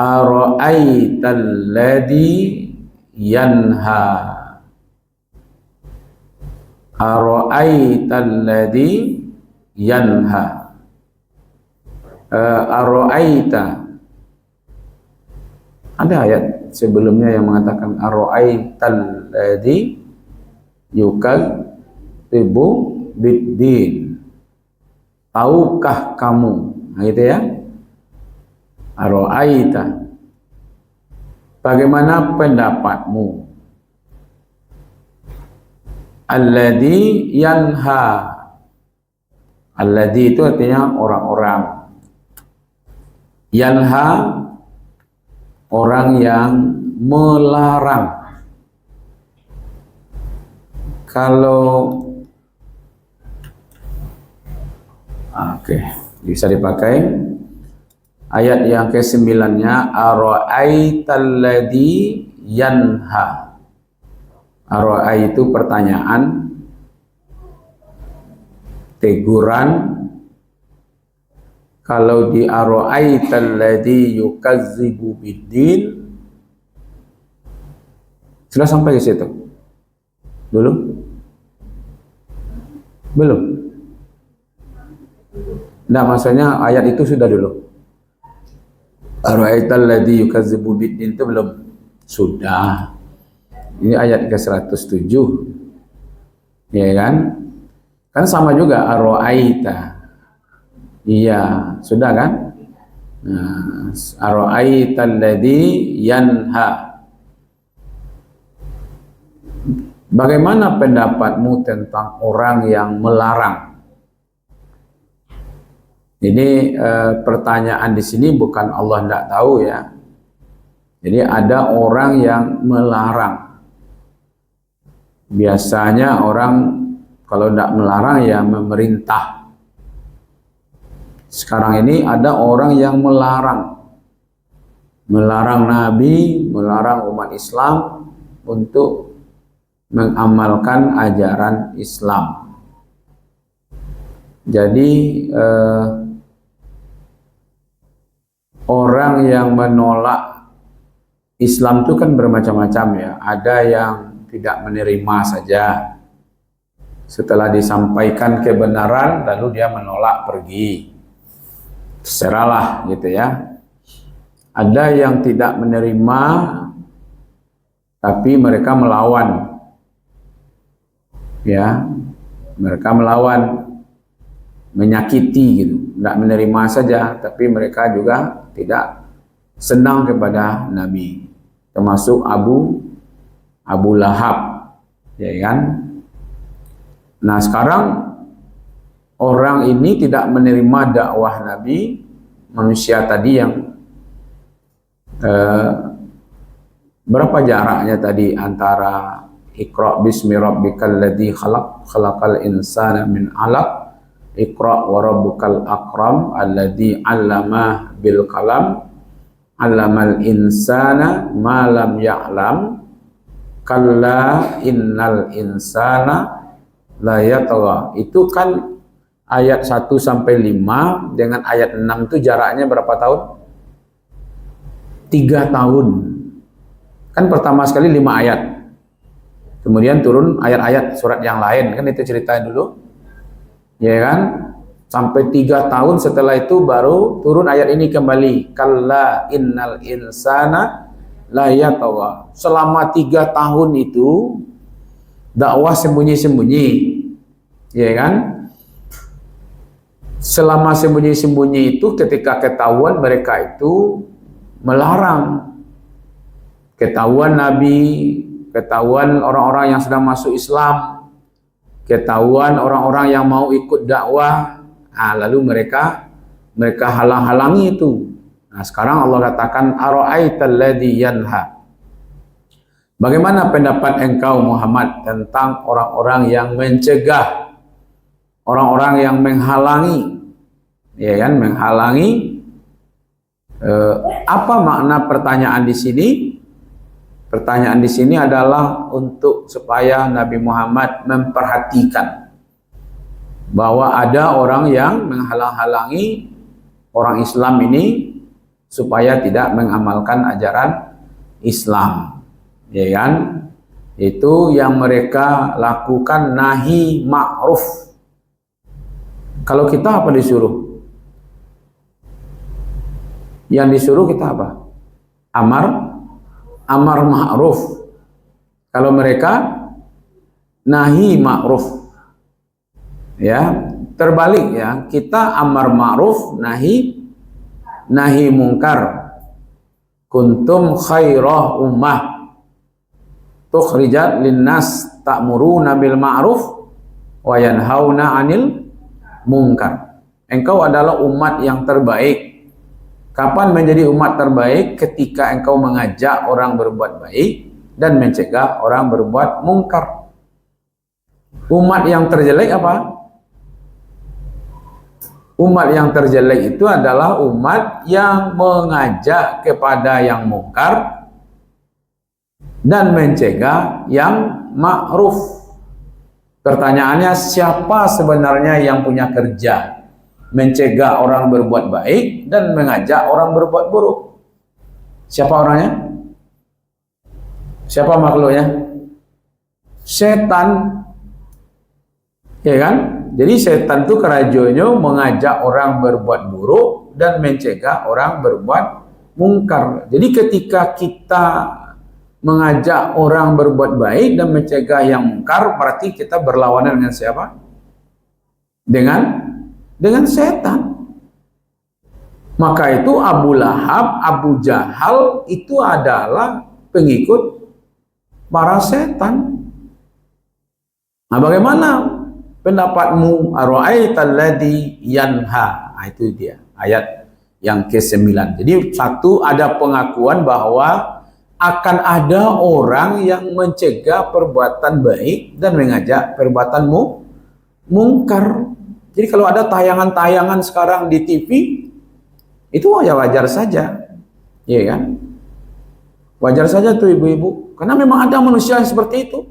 ara'aital ladzi yanha. Ara'aital ladzi yanha. Ara'aita. Ada ayat sebelumnya yang mengatakan ara'aital ladzi yukadzibu biddin. Tahukah kamu? Nah, gitu ya. Ara'aita. Bagaimana pendapatmu? Alladzi yanha. Alladzi itu artinya orang-orang. Yanha, orang yang melarang. Kalau bisa dipakai ayat yang ke-9-nya ara'aital ladzi yanha. Ara'ai itu pertanyaan, teguran. Kalau di ara'aital ladzi yukadzibu biddin, sudah sampai ke situ? Belum? Belum? Nah, maksudnya ayat itu sudah dulu. Ara'aital ladzi yukadzibu biddin itu belum? Sudah. Ini ayat ke-107. Ya kan? Kan sama juga ara'aita. Iya, sudah kan? Nah, ara'aital ladzi yanha. Bagaimana pendapatmu tentang orang yang melarang? Ini pertanyaan di sini bukan Allah tidak tahu ya. Jadi ada orang yang melarang. Biasanya orang kalau tidak melarang ya memerintah. Sekarang ini ada orang yang melarang. Melarang Nabi, melarang umat Islam untuk mengamalkan ajaran Islam. Jadi orang yang menolak Islam itu kan bermacam-macam ya. Ada yang tidak menerima saja. Setelah disampaikan kebenaran, lalu dia menolak pergi. Terserahlah gitu ya. Ada yang tidak menerima, tapi mereka melawan. Ya, mereka melawan, menyakiti gitu. Tidak menerima saja, tapi mereka juga tidak senang kepada Nabi. Termasuk Abu Lahab, ya kan? Nah, sekarang orang ini tidak menerima dakwah Nabi, manusia tadi yang berapa jaraknya tadi antara Iqra bismi rabbikal ladzi khalaq, khalaqal insana min 'alaq, Iqra wa rabbukal akram alladzi 'allama bil qalam, 'allamal insana ma lam ya'lam, kalla innal insana la yatgha. Itu kan ayat 1 sampai 5 dengan ayat 6 itu jaraknya berapa tahun? 3 tahun. Kan pertama sekali 5 ayat. Kemudian turun ayat-ayat surat yang lain, kan itu ceritanya dulu. Ya kan? Sampai 3 tahun setelah itu baru turun ayat ini kembali. Kalla innal insana la yatgha. Selama 3 tahun itu dakwah sembunyi-sembunyi. Ya kan? Selama sembunyi-sembunyi itu ketika ketahuan mereka itu melarang. Ketahuan Nabi, ketahuan orang-orang yang sedang masuk Islam, ketahuan orang-orang yang mau ikut dakwah, lalu mereka halang-halangi itu. Nah, sekarang Allah katakan ara'aital ladzi yanha. Bagaimana pendapat engkau Muhammad tentang orang-orang yang mencegah, orang-orang yang menghalangi, ya kan, menghalangi. Apa makna pertanyaan di sini? Pertanyaan di sini adalah untuk supaya Nabi Muhammad memperhatikan bahwa ada orang yang menghalang-halangi orang Islam ini supaya tidak mengamalkan ajaran Islam, ya kan? Itu yang mereka lakukan nahi ma'ruf. Kalau kita apa disuruh? Yang disuruh kita apa? Amar ma'ruf. Kalau mereka nahi ma'ruf. Ya, terbalik ya. Kita amar ma'ruf, nahi mungkar. Kuntum khairah ummah tukhrijat linnas ta'muruna bil ma'ruf wa yanhauna 'anil munkar. Engkau adalah umat yang terbaik. Kapan menjadi umat terbaik? Ketika engkau mengajak orang berbuat baik dan mencegah orang berbuat mungkar. Umat yang terjelek apa? Umat yang terjelek itu adalah umat yang mengajak kepada yang mungkar dan mencegah yang ma'ruf. Pertanyaannya, siapa sebenarnya yang punya kerja? Mencegah orang berbuat baik dan mengajak orang berbuat buruk. Siapa orangnya? Siapa makhluknya? Setan. Ya kan? Jadi setan itu kerajaannya mengajak orang berbuat buruk dan mencegah orang berbuat mungkar. Jadi ketika kita mengajak orang berbuat baik dan mencegah yang mungkar, berarti kita berlawanan dengan siapa? Dengan setan. Maka itu Abu Lahab, Abu Jahal itu adalah pengikut para setan. Nah, bagaimana pendapatmu? Ara'aital ladzi yanha. Nah, itu dia ayat yang ke-9. Jadi satu, ada pengakuan bahwa akan ada orang yang mencegah perbuatan baik dan mengajak perbuatan mungkar. Jadi kalau ada tayangan-tayangan sekarang di TV, itu wajar saja, ya kan? Wajar saja tuh ibu-ibu, karena memang ada manusia yang seperti itu.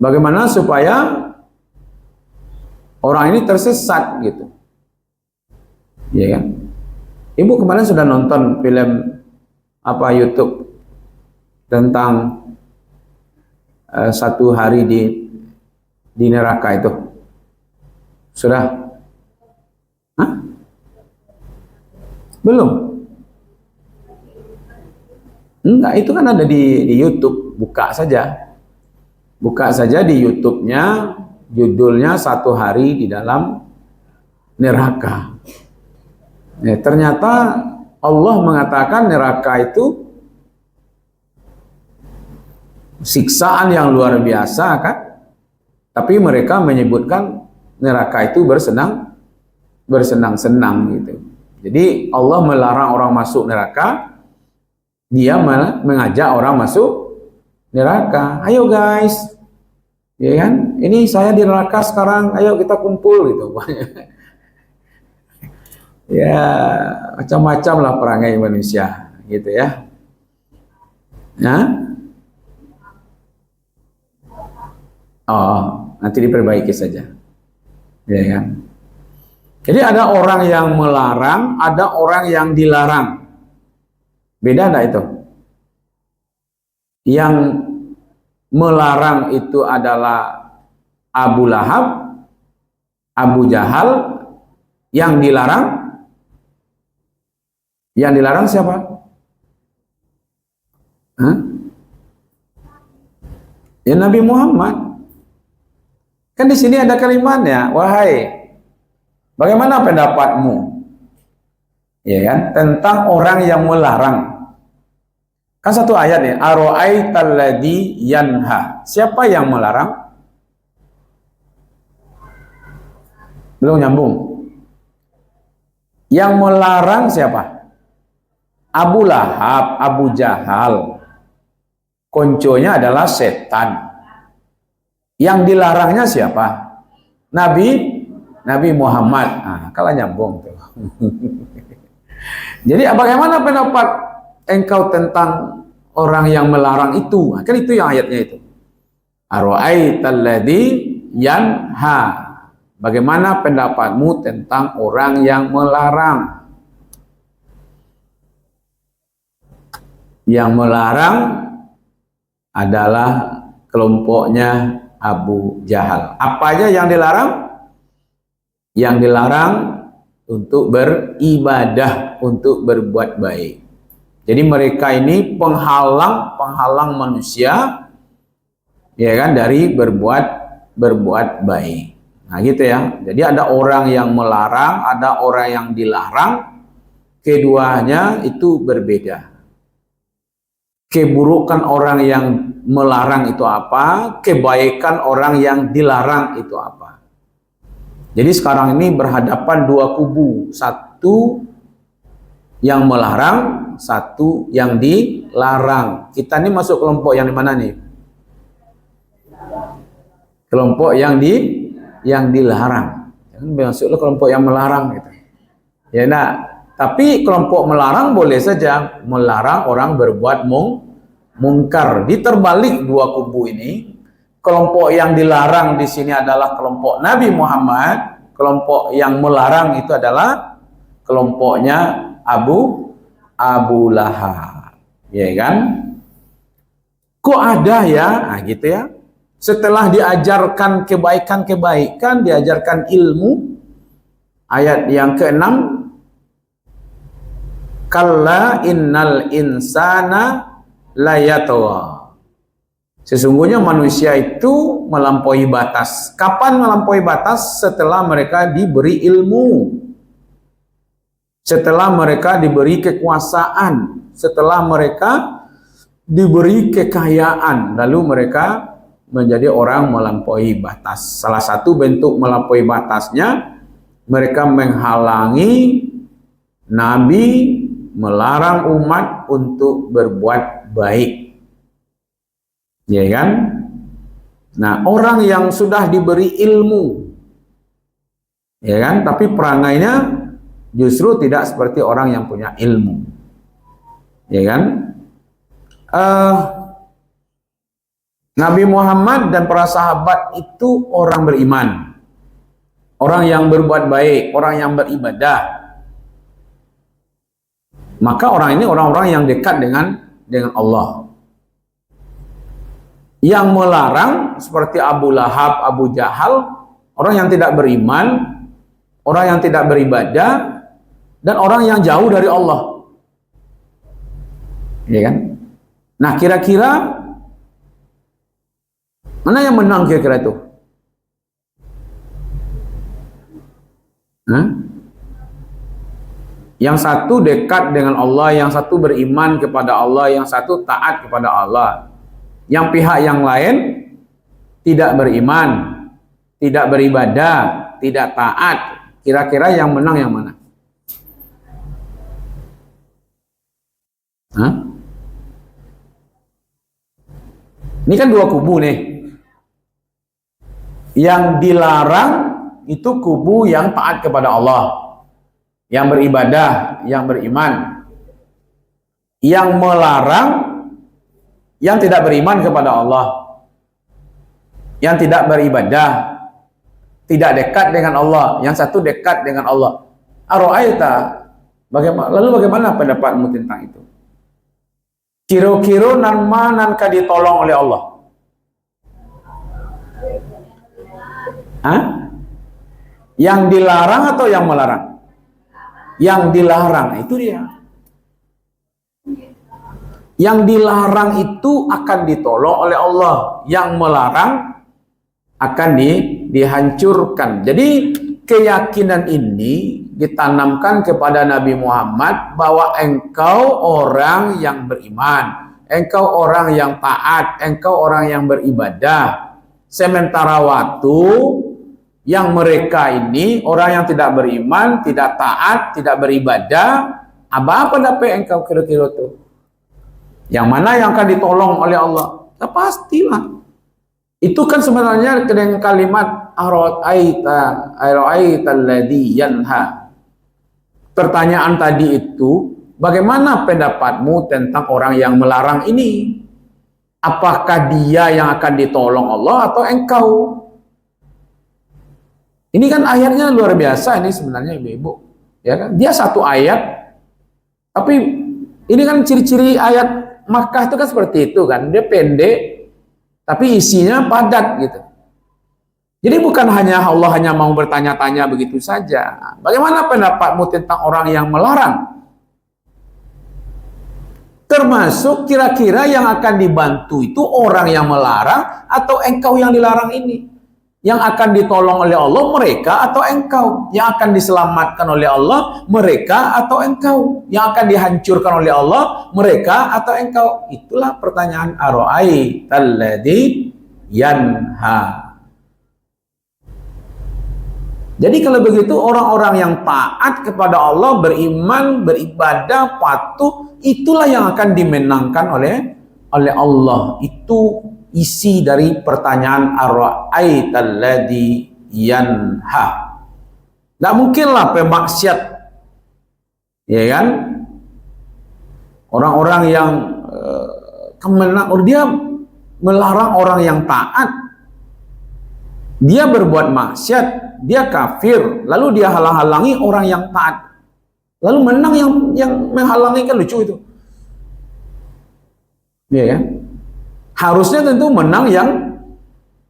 Bagaimana supaya orang ini tersesat gitu, ya kan? Ibu kemarin sudah nonton film apa YouTube tentang satu hari di neraka itu? Sudah? Hah? Belum? Enggak, itu kan ada di YouTube. Buka saja di YouTube-nya, judulnya Satu Hari di Dalam Neraka. Ya, ternyata Allah mengatakan neraka itu siksaan yang luar biasa kan? Tapi mereka menyebutkan neraka itu bersenang-senang gitu. Jadi Allah melarang orang masuk neraka, dia mengajak orang masuk neraka. Ayo guys, ya kan? Ini saya di neraka sekarang, ayo kita kumpul gitu. Ya, macam-macam lah perangai manusia gitu ya. Nah, oh, nanti diperbaiki saja. Ya kan? Jadi ada orang yang melarang, ada orang yang dilarang. Beda enggak itu? Yang melarang itu adalah Abu Lahab, Abu Jahal. Yang dilarang siapa? Hah? Ya Nabi Muhammad. Kan di sini ada kalimatnya, wahai, bagaimana pendapatmu? Ya kan, tentang orang yang melarang. Kan satu ayat nih, ara'aital ladzi yanha. Siapa yang melarang? Belum nyambung. Yang melarang siapa? Abu Lahab, Abu Jahal. Konconya adalah setan. Yang dilarangnya siapa? Nabi Muhammad. Nah, kalau nyambung tuh. Jadi bagaimana pendapat engkau tentang orang yang melarang itu? Kan itu yang ayatnya itu. Ara'aital ladzi yanha. Bagaimana pendapatmu tentang orang yang melarang? Yang melarang adalah kelompoknya Abu Jahal. Apa aja yang dilarang? Yang dilarang untuk beribadah, untuk berbuat baik. Jadi mereka ini penghalang manusia, ya kan, dari berbuat baik. Nah gitu ya. Jadi ada orang yang melarang, ada orang yang dilarang. Keduanya itu berbeda. Keburukan orang yang melarang itu apa? Kebaikan orang yang dilarang itu apa? Jadi sekarang ini berhadapan dua kubu. Satu yang melarang, satu yang dilarang. Kita ini masuk kelompok yang di mana nih? Kelompok yang dilarang. Jangan masuklah kelompok yang melarang gitu. Ya nah, tapi kelompok melarang boleh saja melarang orang berbuat mungkar. Diterbalik dua kubu ini. Kelompok yang dilarang di sini adalah kelompok Nabi Muhammad. Kelompok yang melarang itu adalah kelompoknya Abu Lahab. Ya kan? Kok ada ya? Nah gitu ya. Setelah diajarkan kebaikan-kebaikan, diajarkan ilmu. Ayat yang ke-6, kalla innal insana layatwa. Sesungguhnya manusia itu melampaui batas. Kapan melampaui batas? Setelah mereka diberi ilmu, setelah mereka diberi kekuasaan, setelah mereka diberi kekayaan, lalu mereka menjadi orang melampaui batas. Salah satu bentuk melampaui batasnya, mereka menghalangi Nabi, melarang umat untuk berbuat baik. Ya kan? Nah, orang yang sudah diberi ilmu, ya kan, tapi perangainya justru tidak seperti orang yang punya ilmu. Ya kan? Nabi Muhammad dan para sahabat itu orang beriman, orang yang berbuat baik, orang yang beribadah. Maka orang ini orang-orang yang dekat dengan Allah. Yang melarang seperti Abu Lahab, Abu Jahal, orang yang tidak beriman, orang yang tidak beribadah, dan orang yang jauh dari Allah. Ya kan? Nah, kira-kira mana yang menang kira-kira itu? Yang satu dekat dengan Allah, yang satu beriman kepada Allah, yang satu taat kepada Allah. Yang pihak yang lain tidak beriman, tidak beribadah, tidak taat. Kira-kira yang menang yang mana? Ini kan dua kubu nih. Yang dilarang itu kubu yang taat kepada Allah, yang beribadah, yang beriman. Yang melarang yang tidak beriman kepada Allah, yang tidak beribadah, tidak dekat dengan Allah. Yang satu dekat dengan Allah. Ara'aita, bagaimana pendapatmu tentang itu? Kira-kira nan mana ka ditolong oleh Allah? Yang dilarang atau yang melarang? Yang dilarang, itu dia. Yang dilarang itu akan ditolong oleh Allah. Yang melarang akan dihancurkan. Jadi keyakinan ini ditanamkan kepada Nabi Muhammad bahwa engkau orang yang beriman, engkau orang yang taat, engkau orang yang beribadah. Sementara waktu yang mereka ini orang yang tidak beriman, tidak taat, tidak beribadah, apa dapat engkau kira-kira tuh? Yang mana yang akan ditolong oleh Allah? Ya pastilah. Itu kan sebenarnya dengan kalimat ara'aita alladhi yanha. Pertanyaan tadi itu, bagaimana pendapatmu tentang orang yang melarang ini? Apakah dia yang akan ditolong Allah atau engkau? Ini kan ayatnya luar biasa ini sebenarnya Ibu-ibu. Ya kan? Dia satu ayat, tapi ini kan ciri-ciri ayat Makkah itu kan seperti itu kan, dia pendek tapi isinya padat gitu. Jadi bukan hanya Allah hanya mau bertanya-tanya begitu saja. Bagaimana pendapatmu tentang orang yang melarang? Termasuk kira-kira yang akan dibantu itu orang yang melarang atau engkau yang dilarang ini? Yang akan ditolong oleh Allah mereka atau engkau? Yang akan diselamatkan oleh Allah mereka atau engkau? Yang akan dihancurkan oleh Allah mereka atau engkau? Itulah pertanyaan ara'aital ladzi yanha. Jadi kalau begitu orang-orang yang taat kepada Allah, beriman, beribadah, patuh, itulah yang akan dimenangkan oleh Allah. Itu isi dari pertanyaan ara'aital ladzi yanha. Nggak mungkinlah pemaksiat, ya kan? Orang-orang yang dia melarang orang yang taat, dia berbuat maksiat, dia kafir, lalu dia halang-halangi orang yang taat, lalu menang yang menghalangi. Kan lucu itu, ya kan? Harusnya tentu menang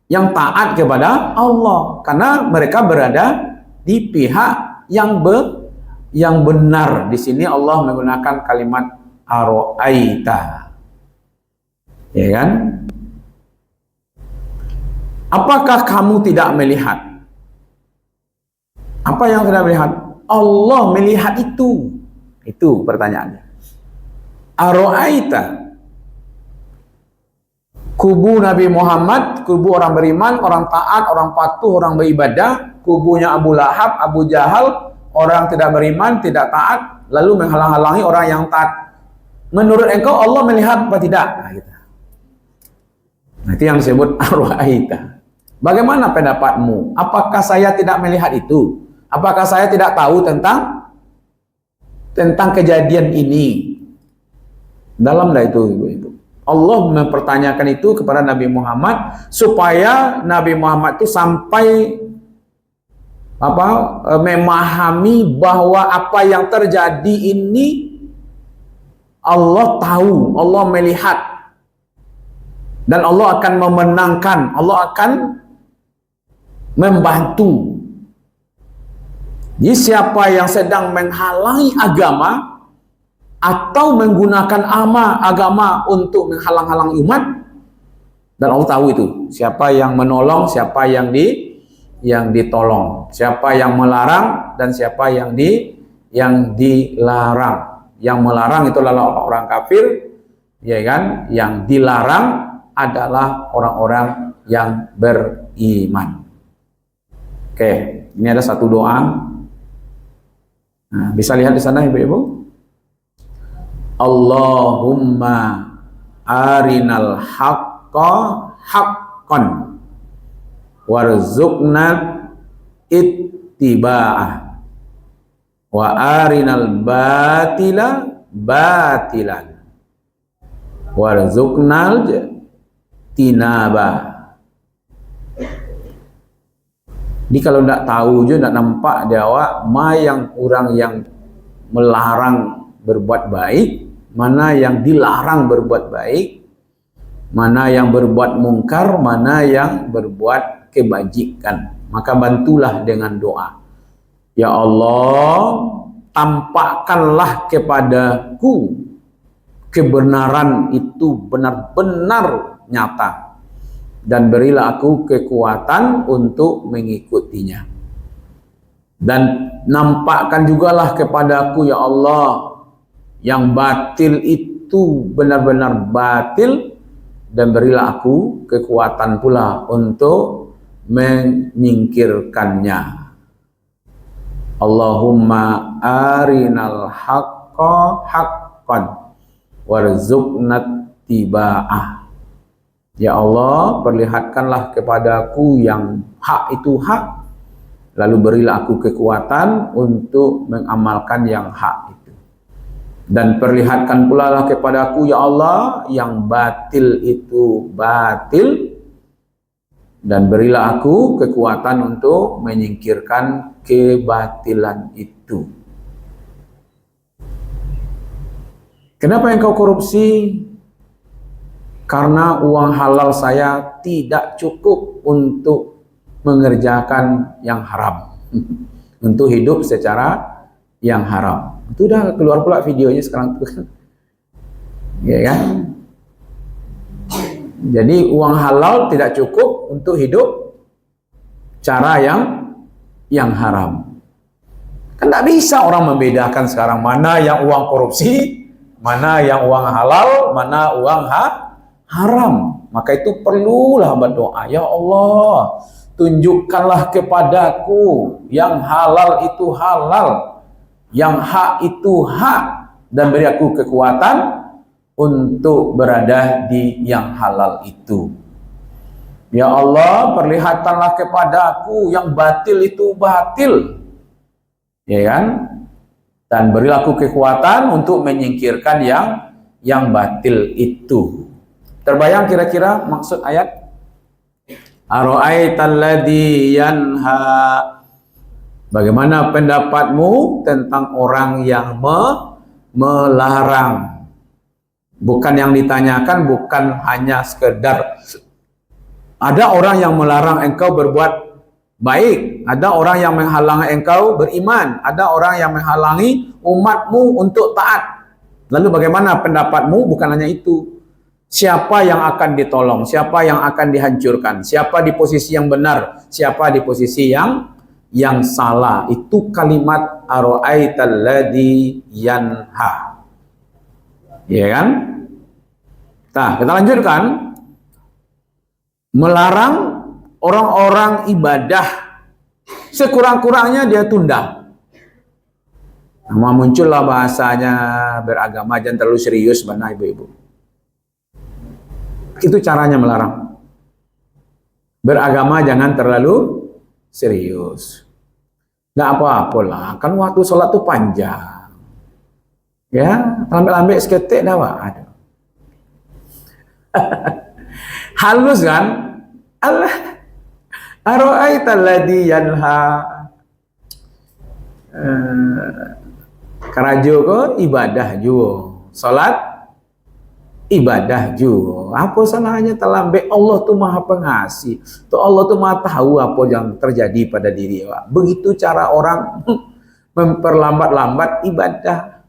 yang taat kepada Allah, karena mereka berada di pihak yang benar. Di sini Allah menggunakan kalimat ara'aita, ya kan? Apakah kamu tidak melihat? Apa yang tidak melihat? Allah melihat itu. Itu pertanyaannya. Ara'aita, kubu Nabi Muhammad, kubu orang beriman, orang taat, orang patuh, orang beribadah. Kubunya Abu Lahab, Abu Jahal, orang tidak beriman, tidak taat, lalu menghalang-halangi orang yang taat. Menurut engkau Allah melihat apa tidak? Nah, gitu. Nah, itu yang disebut ara'aita. Bagaimana pendapatmu? Apakah saya tidak melihat itu? Apakah saya tidak tahu tentang kejadian ini? Dalamlah itu, ibu-ibu. Allah mempertanyakan itu kepada Nabi Muhammad supaya Nabi Muhammad itu sampai memahami bahwa apa yang terjadi ini Allah tahu, Allah melihat, dan Allah akan memenangkan, Allah akan membantu. Jadi siapa yang sedang menghalangi agama atau menggunakan agama untuk menghalang-halangi umat, dan Allah tahu itu siapa yang menolong, siapa yang ditolong, siapa yang melarang dan siapa yang dilarang. Yang melarang itu adalah orang kafir, ya kan? Yang dilarang adalah orang-orang yang beriman. Oke, ini ada satu doa. Nah, bisa lihat di sana ibu-ibu. Allahumma arinal haqqa haqqan warzuqna ittiba'ah wa arinal batila batilan warzuqnal tinabah. Jadi kalau tidak tahu juga, tidak nampak dia awak, yang orang yang melarang berbuat baik, mana yang dilarang berbuat baik, mana yang berbuat mungkar, mana yang berbuat kebajikan. Maka bantulah dengan doa. Ya Allah, tampakkanlah kepadaku kebenaran itu benar-benar nyata, dan berilah aku kekuatan untuk mengikutinya. Dan nampakkan jugalah kepadaku ya Allah yang batil itu benar-benar batil, dan berilah aku kekuatan pula untuk menyingkirkannya. Allahumma arinal haqqa haqqan warzuqna tiba'ah. Ya Allah, perlihatkanlah kepadaku yang hak itu hak, lalu berilah aku kekuatan untuk mengamalkan yang hak itu. Dan perlihatkan pula lah kepadaku ya Allah yang batil itu batil, dan berilah aku kekuatan untuk menyingkirkan kebatilan itu. Kenapa engkau korupsi? karena uang halal saya tidak cukup untuk mengerjakan yang haram, untuk hidup secara yang haram. Itu udah keluar pula videonya sekarang tuh kan, ya kan? Jadi uang halal tidak cukup untuk hidup cara yang haram. Kan tidak bisa orang membedakan sekarang mana yang uang korupsi, mana yang uang halal, mana uang haram. Maka itu perlulah berdoa, ya Allah, tunjukkanlah kepadaku yang halal itu halal, yang hak itu hak, dan beri aku kekuatan untuk berada di yang halal itu. Ya Allah, perlihatkanlah kepadaku yang batil itu batil, ya kan? Dan berilah aku kekuatan untuk menyingkirkan yang batil itu. Terbayang kira-kira maksud ayat? Ara'aital ladzi yanha. Bagaimana pendapatmu tentang orang yang melarang? Bukan yang ditanyakan, bukan hanya sekedar ada orang yang melarang engkau berbuat baik, ada orang yang menghalangi engkau beriman, ada orang yang menghalangi umatmu untuk taat. Lalu bagaimana pendapatmu? Bukan hanya itu. Siapa yang akan ditolong? Siapa yang akan dihancurkan? Siapa di posisi yang benar? Siapa di posisi yang salah? Itu kalimat ara'aital ladzi yanha. Ya kan? Nah, kita lanjutkan. Melarang orang-orang ibadah sekurang-kurangnya dia tunda. Nah, muncullah bahasanya beragama jangan terlalu serius, mana ibu-ibu. Itu caranya melarang. Beragama jangan terlalu serius. Nggak apa-apalah, kan waktu sholat itu panjang. Ya, lambe-lambe seketik dah ada. Halus kan? Allah. Ara'aital ladzi yanha. Karajo ko ibadah juga. Salat ibadah juga. Apa salahnya terlambat? Allah tuh Maha Pengasih. Tuh Allah tuh Maha tahu apa yang terjadi pada diri. Begitu cara orang memperlambat-lambat ibadah.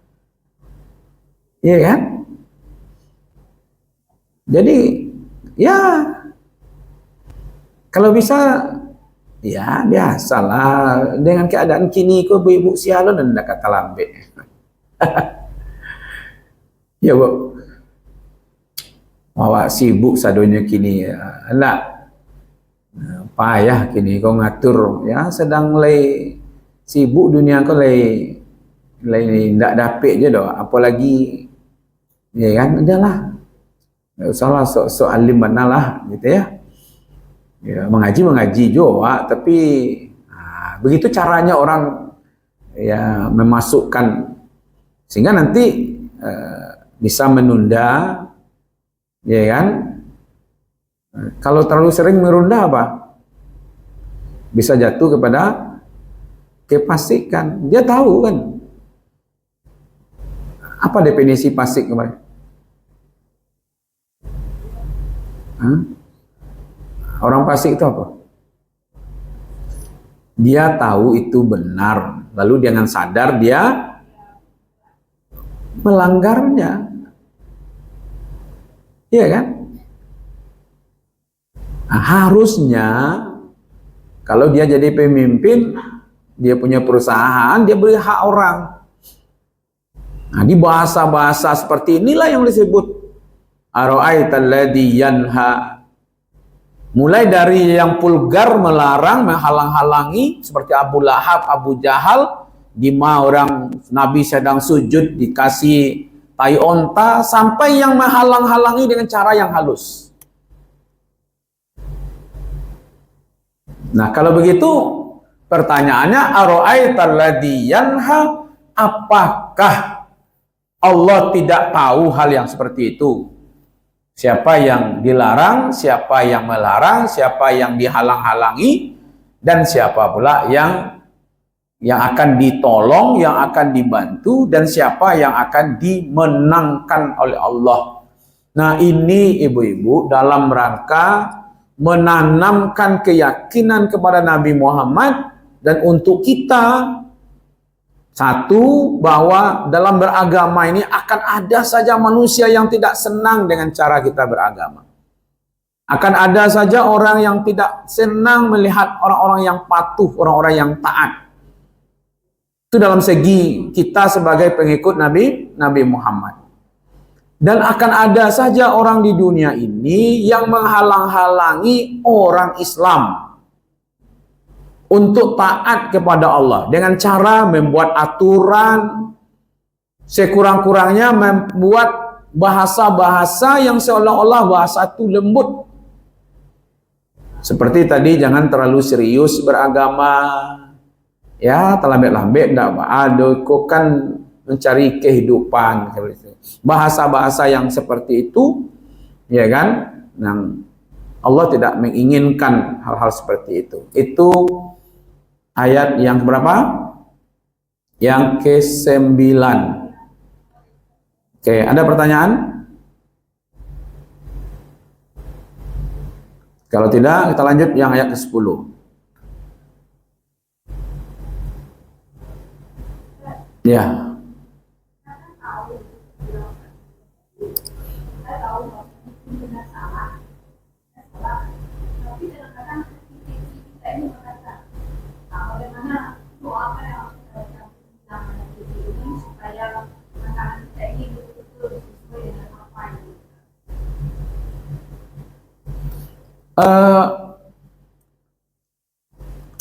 Iya kan? Jadi ya kalau bisa ya biasalah dengan keadaan kini kok ibu sialon dan ndak kata lambe. Ya Bu. Awak sibuk sadonya kini ya. Enggak. Payah kini kau ngatur ya sedang lay sibuk dunia kau lay ndak dapet je doh apalagi ya kan udahlah. Nggak usahlah sok alim manalah gitu ya. Ya mengaji juga tapi begitu caranya orang ya memasukkan sehingga nanti bisa menunda ya kan. Kalau terlalu sering menunda apa? Bisa jatuh kepada kefasikan. Dia tahu kan. Apa definisi fasik kemarin? Orang fasik itu apa? Dia tahu itu benar, lalu dengan sadar dia melanggarnya. Iya kan? Nah, harusnya kalau dia jadi pemimpin, dia punya perusahaan, dia beri hak orang. Nah, di bahasa-bahasa seperti inilah yang disebut ara'aital ladzi yanha. Mulai dari yang vulgar melarang, menghalang-halangi seperti Abu Lahab, Abu Jahal, di mana orang Nabi sedang sujud dikasih tai onta, sampai yang menghalang-halangi dengan cara yang halus. Nah, kalau begitu pertanyaannya ara'aital ladzi yanha, apakah Allah tidak tahu hal yang seperti itu? Siapa yang dilarang, siapa yang melarang, siapa yang dihalang-halangi, dan siapa pula yang akan ditolong, yang akan dibantu, dan siapa yang akan dimenangkan oleh Allah. Nah, ini ibu-ibu dalam rangka menanamkan keyakinan kepada Nabi Muhammad dan untuk kita, satu, bahwa dalam beragama ini akan ada saja manusia yang tidak senang dengan cara kita beragama. Akan ada saja orang yang tidak senang melihat orang-orang yang patuh, orang-orang yang taat. Itu dalam segi kita sebagai pengikut Nabi Muhammad. Dan akan ada saja orang di dunia ini yang menghalang-halangi orang Islam untuk taat kepada Allah dengan cara membuat aturan, sekurang-kurangnya membuat bahasa-bahasa yang seolah-olah bahasa itu lembut. Seperti tadi, jangan terlalu serius beragama, ya, terlambat-lambat enggak ada, kok kan mencari kehidupan. Bahasa-bahasa yang seperti itu, ya kan, yang Allah tidak menginginkan hal-hal seperti itu. Itu ayat yang berapa? Yang ke-9. Oke, ada pertanyaan? Kalau tidak, kita lanjut yang ayat ke-10. Ya.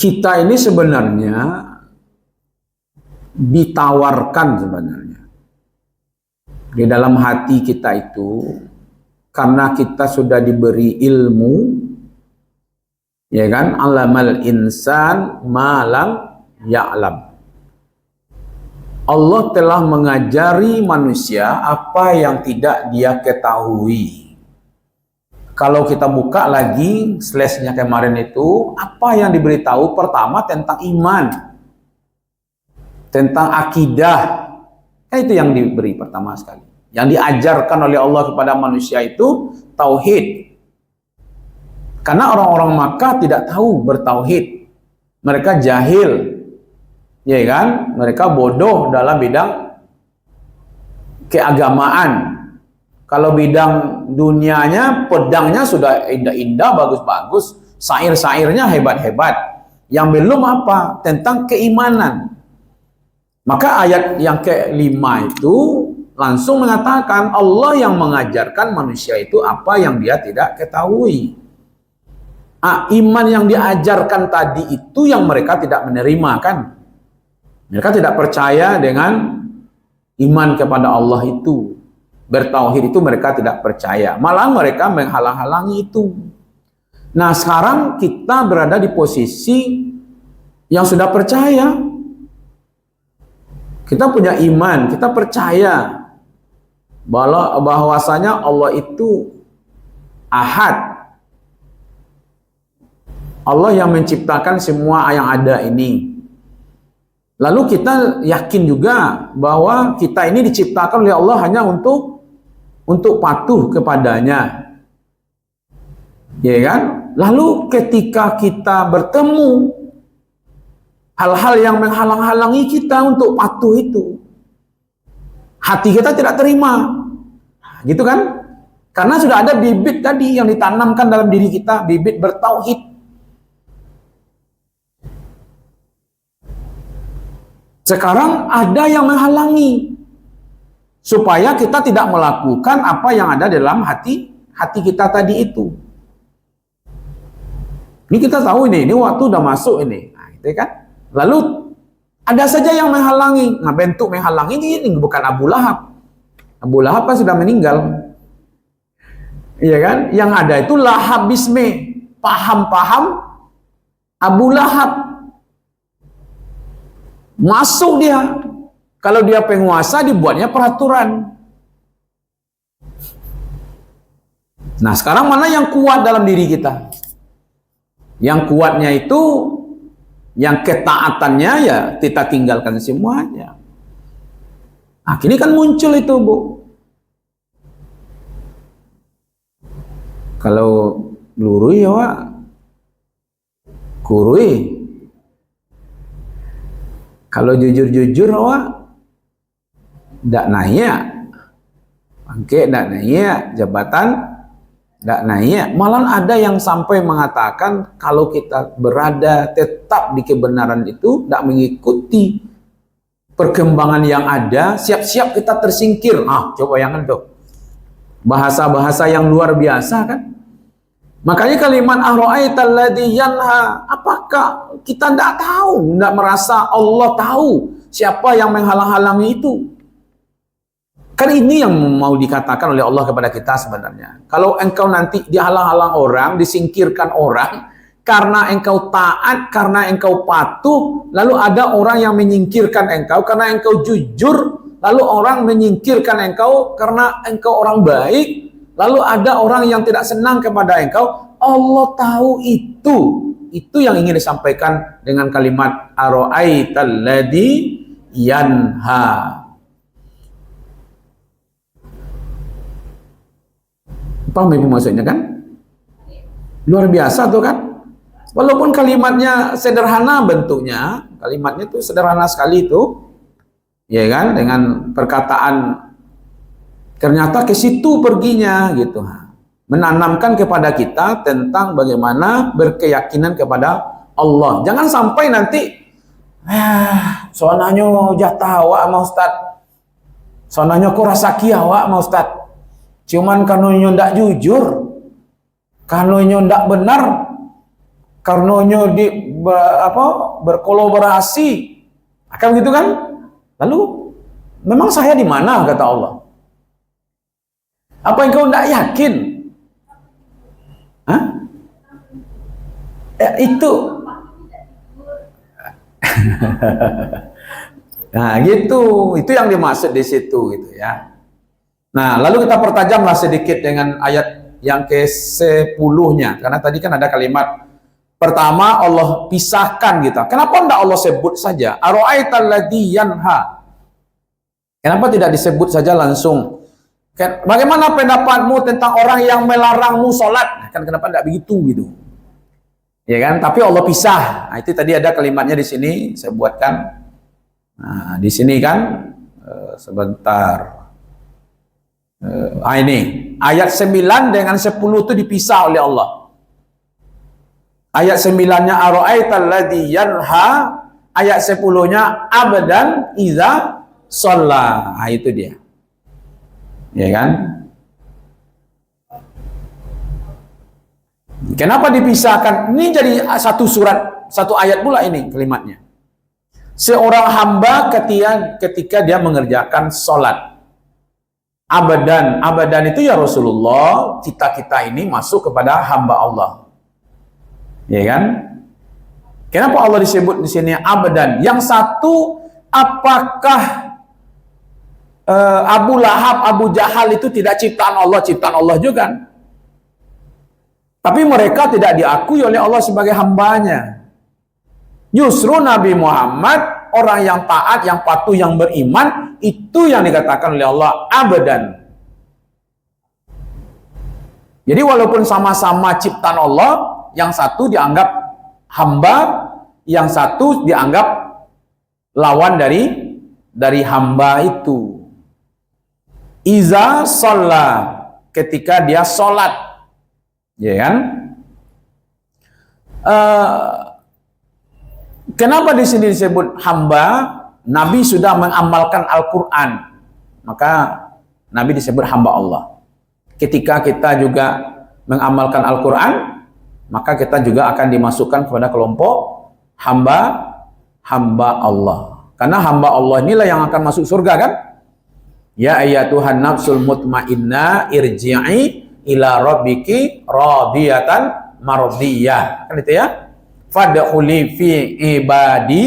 Kita ini sebenarnya ditawarkan sebenarnya di dalam hati kita itu, karena kita sudah diberi ilmu, ya kan, alamal insan malam ya'lam. Allah telah mengajari manusia apa yang tidak dia ketahui. Kalau kita buka lagi slashnya kemarin itu, apa yang diberitahu pertama tentang iman, tentang akidah. Itu yang diberi pertama sekali. Yang diajarkan oleh Allah kepada manusia itu tauhid. Karena orang-orang Makkah tidak tahu bertauhid. Mereka jahil. Ya kan? Mereka bodoh dalam bidang keagamaan. Kalau bidang dunianya, pedangnya sudah indah-indah, bagus-bagus. Syair-syairnya hebat-hebat. Yang belum apa? Tentang keimanan. Maka ayat yang ke-5 itu langsung mengatakan Allah yang mengajarkan manusia itu apa yang dia tidak ketahui. Iman yang diajarkan tadi itu yang mereka tidak menerima, kan? Mereka tidak percaya dengan iman kepada Allah itu. Bertauhid itu mereka tidak percaya. Malah mereka menghalang-halangi itu. Nah, sekarang kita berada di posisi yang sudah percaya. Kita punya iman, kita percaya bahwasanya Allah itu Ahad. Allah yang menciptakan semua yang ada ini. Lalu kita yakin juga bahwa kita ini diciptakan oleh Allah hanya untuk patuh kepadanya. Ya kan? Lalu ketika kita bertemu hal-hal yang menghalang-halangi kita untuk patuh itu, hati kita tidak terima. Gitu kan? Karena sudah ada bibit tadi yang ditanamkan dalam diri kita, bibit bertauhid. Sekarang ada yang menghalangi supaya kita tidak melakukan apa yang ada dalam hati kita tadi itu. Ini kita tahu ini waktu udah masuk ini. Nah, gitu kan? Lalu ada saja yang menghalangi. Nah, bentuk menghalangi ini bukan Abu Lahab. Abu Lahab kan sudah meninggal. Iya kan? Yang ada itu Lahab Bisme. Paham-paham Abu Lahab. Masuk dia. Kalau dia penguasa dibuatnya peraturan. Nah, sekarang mana yang kuat dalam diri kita? Yang kuatnya itu, yang ketaatannya ya kita tinggalkan semuanya. Nah, kini kan muncul itu, Bu. Kalau lurui ya Wak, kurui. Kalau jujur-jujur Wak, ndak naik. Bangkit ndak naik, jabatan ndak naik. Malah ada yang sampai mengatakan kalau kita berada tetap di kebenaran itu, ndak mengikuti perkembangan yang ada, siap-siap kita tersingkir. Coba bayangkan tuh. Bahasa-bahasa yang luar biasa kan? Makanya kalimat ara'aital ladzi yanha, apakah kita tidak tahu, tidak merasa Allah tahu siapa yang menghalang-halangi itu? Kan ini yang mau dikatakan oleh Allah kepada kita sebenarnya. Kalau engkau nanti dihalang-halang orang, disingkirkan orang, karena engkau taat, karena engkau patuh, lalu ada orang yang menyingkirkan engkau karena engkau jujur, lalu orang menyingkirkan engkau karena engkau orang baik, lalu ada orang yang tidak senang kepada engkau. Allah tahu itu. Itu yang ingin disampaikan dengan kalimat ara'aital ladzi yanha. Paham ibu maksudnya kan? Luar biasa tuh kan? Walaupun kalimatnya sederhana bentuknya, kalimatnya itu sederhana sekali itu, ya kan? Dengan perkataan ternyata ke situ perginya gitu, menanamkan kepada kita tentang bagaimana berkeyakinan kepada Allah. Jangan sampai nanti, soalnya jatah awak sama Ustaz, soalnya aku rasa awak sama Ustaz, cuman kanunya ndak jujur, kanunya ndak benar, kanunya berkolaborasi, akan gitu kan? Lalu memang saya di mana kata Allah? Apa engkau tidak yakin? Itu. Nah, gitu. Itu yang dimaksud di situ gitu ya. Nah, lalu kita pertajamlah sedikit dengan ayat yang ke-10-nya. Karena tadi kan ada kalimat pertama Allah pisahkan gitu. Kenapa tidak Allah sebut saja? Ara'aital ladzi yanha. Kenapa tidak disebut saja langsung? Bagaimana pendapatmu tentang orang yang melarangmu sholat? Kan kenapa tidak begitu gitu? Ya kan? Tapi Allah pisah. Nah, itu tadi ada kalimatnya di sini. Saya buatkan. Nah, di sini kan sebentar. Ini ayat 9 dengan 10 itu dipisah oleh Allah. Ayat 9-nya ara'aital ladzi yanha, ayat 10-nya abadan idza shalla. Nah, itu dia. Ya kan? Kenapa dipisahkan? Ini jadi satu surat, satu ayat pula ini kalimatnya. Seorang hamba ketika dia mengerjakan sholat. Abadan itu ya Rasulullah, kita ini masuk kepada hamba Allah. Ya kan? Kenapa Allah disebut di sini abadan? Yang satu, apakah Abu Lahab, Abu Jahal itu tidak ciptaan Allah juga. Tapi mereka tidak diakui oleh Allah sebagai hambanya. Justru Nabi Muhammad, orang yang taat, yang patuh, yang beriman, itu yang dikatakan oleh Allah abadan. Jadi walaupun sama-sama ciptaan Allah, yang satu dianggap hamba, yang satu dianggap lawan dari hamba itu. Iza sholat, ketika dia sholat, ya kan? Kenapa di sini disebut hamba? Nabi sudah mengamalkan Al-Quran, maka Nabi disebut hamba Allah. Ketika kita juga mengamalkan Al-Quran, maka kita juga akan dimasukkan kepada kelompok hamba Allah. Karena hamba Allah inilah yang akan masuk surga kan? Ya ayyatuhan nafsul mutmainnah irji'i ila rabbiki radiyatan mardiyah. Kan itu ya? Fadkhuli fi ibadi.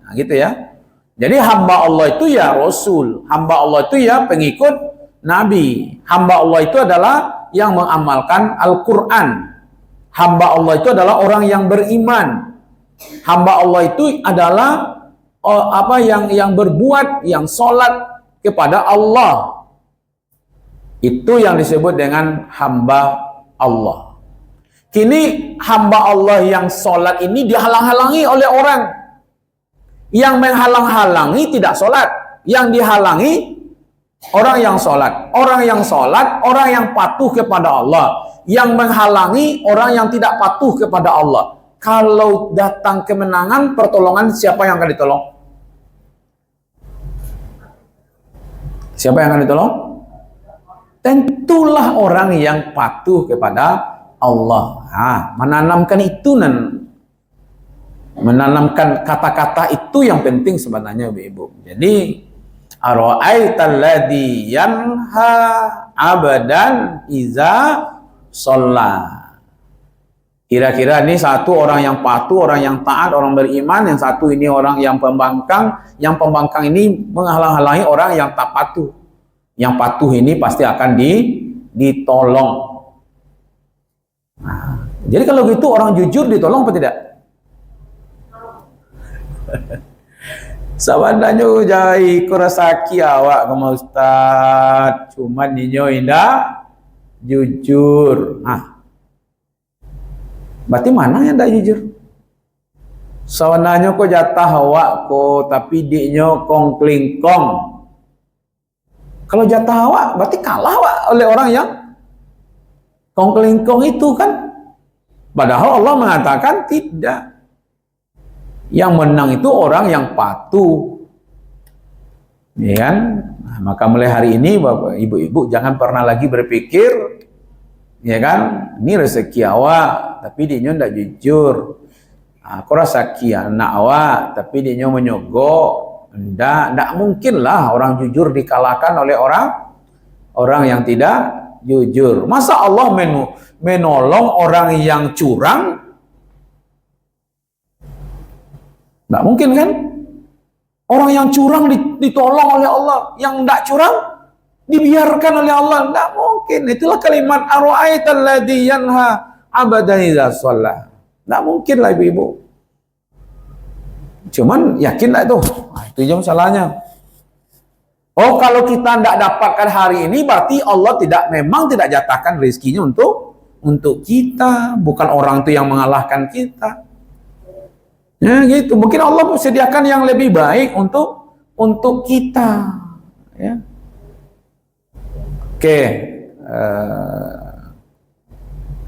Nah, gitu ya. Jadi hamba Allah itu ya Rasul, hamba Allah itu ya pengikut Nabi. Hamba Allah itu adalah yang mengamalkan Al-Quran. Hamba Allah itu adalah orang yang beriman. Hamba Allah itu adalah yang berbuat, yang sholat kepada Allah. Itu yang disebut dengan hamba Allah. Kini hamba Allah yang sholat ini dihalang-halangi oleh orang. Yang menghalang-halangi tidak sholat. Yang dihalangi orang yang sholat. Orang yang sholat, orang yang patuh kepada Allah. Yang menghalangi orang yang tidak patuh kepada Allah. Kalau datang kemenangan, pertolongan, siapa yang akan ditolong? Siapa yang akan ditolong? Tentulah orang yang patuh kepada Allah. Menanamkan itu menanamkan kata-kata itu yang penting sebenarnya, Ibu. Jadi, ara'aital ladzi yanha abadan iza shalla. Kira-kira ini satu orang yang patuh, orang yang taat, orang beriman, yang satu ini orang yang pembangkang. Yang pembangkang ini menghalang-halangi orang yang tak patuh. Yang patuh ini pasti akan ditolong. Nah, jadi kalau gitu orang jujur ditolong apa tidak? Sabandanyo jai kurasaki awak sama Ustaz, cuman ninyo indah jujur. Berarti mana yang tidak jujur? Sabandanyo ko jatah awak ko, tapi dinyo kong klingkong. Kalau jatah awak berarti kalah awak oleh orang yang kong kelingkong itu kan. Padahal Allah mengatakan tidak. Yang menang itu orang yang patuh. Ya kan? Nah, maka mulai hari ini Bapak Ibu-ibu jangan pernah lagi berpikir, ya kan? Ini rezeki awak, tapi dia tidak jujur. Aku rezeki anak awak, tapi dia menyogok. Tidak mungkin lah orang jujur dikalahkan oleh orang yang tidak jujur. Masa Allah menolong orang yang curang? Tidak mungkin kan? Orang yang curang ditolong oleh Allah, yang tidak curang dibiarkan oleh Allah. Tidak mungkin. Itulah kalimat ara'aital ladzi yanha abadan idza shalla. Tidak mungkin lah ibu-ibu. Cuman yakin tak itu? Itu aja masalahnya. Oh, kalau kita tidak dapatkan hari ini, berarti Allah memang tidak jatahkan rezekinya untuk kita, bukan orang itu yang mengalahkan kita. Ya gitu. Mungkin Allah sediakan yang lebih baik untuk kita. Ya. Oke.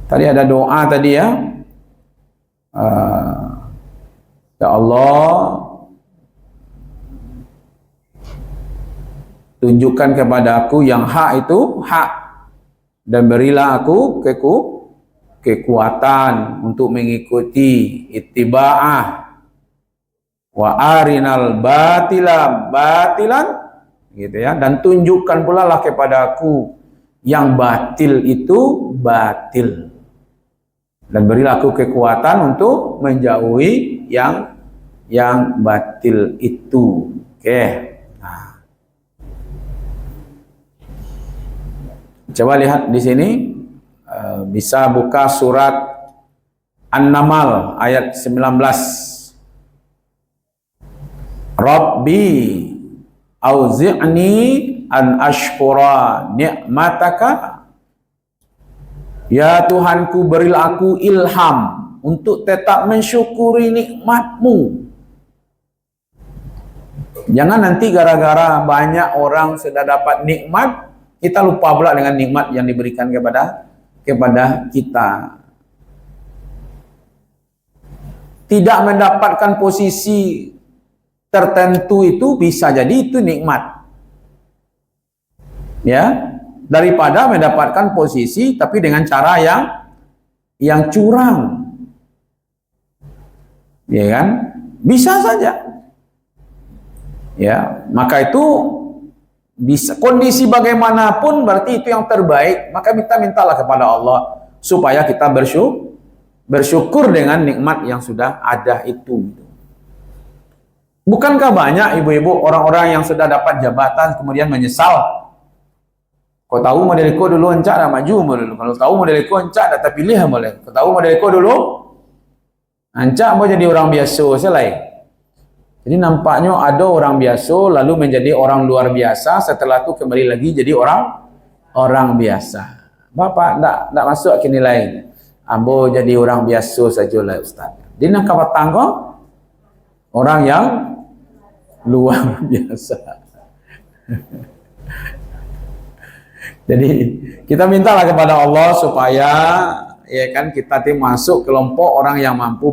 Tadi ada doa tadi ya. Ya Allah, tunjukkan kepada aku yang hak itu hak, dan berilah aku kekuatan untuk mengikuti ittiba'ah, wa arinal batila batilan, gitu ya, dan tunjukkan pula lah kepada aku yang batil itu batil, dan berilah aku kekuatan untuk menjauhi yang batil itu. Oke. Nah. Coba lihat di sini, bisa buka surat An-Naml ayat 19. Rabbi auzi'ni an ashkura ni'mataka. Ya Tuhanku, berilah aku ilham untuk tetap mensyukuri nikmat-Mu. Jangan nanti gara-gara banyak orang sudah dapat nikmat, kita lupa pula dengan nikmat yang diberikan kepada kita. Tidak mendapatkan posisi tertentu itu bisa jadi itu nikmat. Ya, daripada mendapatkan posisi tapi dengan cara yang curang. Ya kan? Bisa saja. Ya, maka itu bisa kondisi bagaimanapun berarti itu yang terbaik, maka kita mintalah kepada Allah supaya kita bersyukur dengan nikmat yang sudah ada itu. Bukankah banyak ibu-ibu orang-orang yang sudah dapat jabatan kemudian menyesal? Kau tahu modelku dulu encak dah maju dulu. Kalau tahu modelku encak dah terpilih boleh. Kau tahu modelku dulu encak mau jadi orang biasa selai. Jadi nampaknya ada orang biasa lalu menjadi orang luar biasa, setelah itu kembali lagi jadi orang biasa. Bapak tak masuk ke nilai. Ambo jadi orang biasa sajalah Ustaz. Dia nak kapatang kau orang yang luar biasa. Jadi kita mintalah kepada Allah supaya ya kan kita masuk kelompok orang yang mampu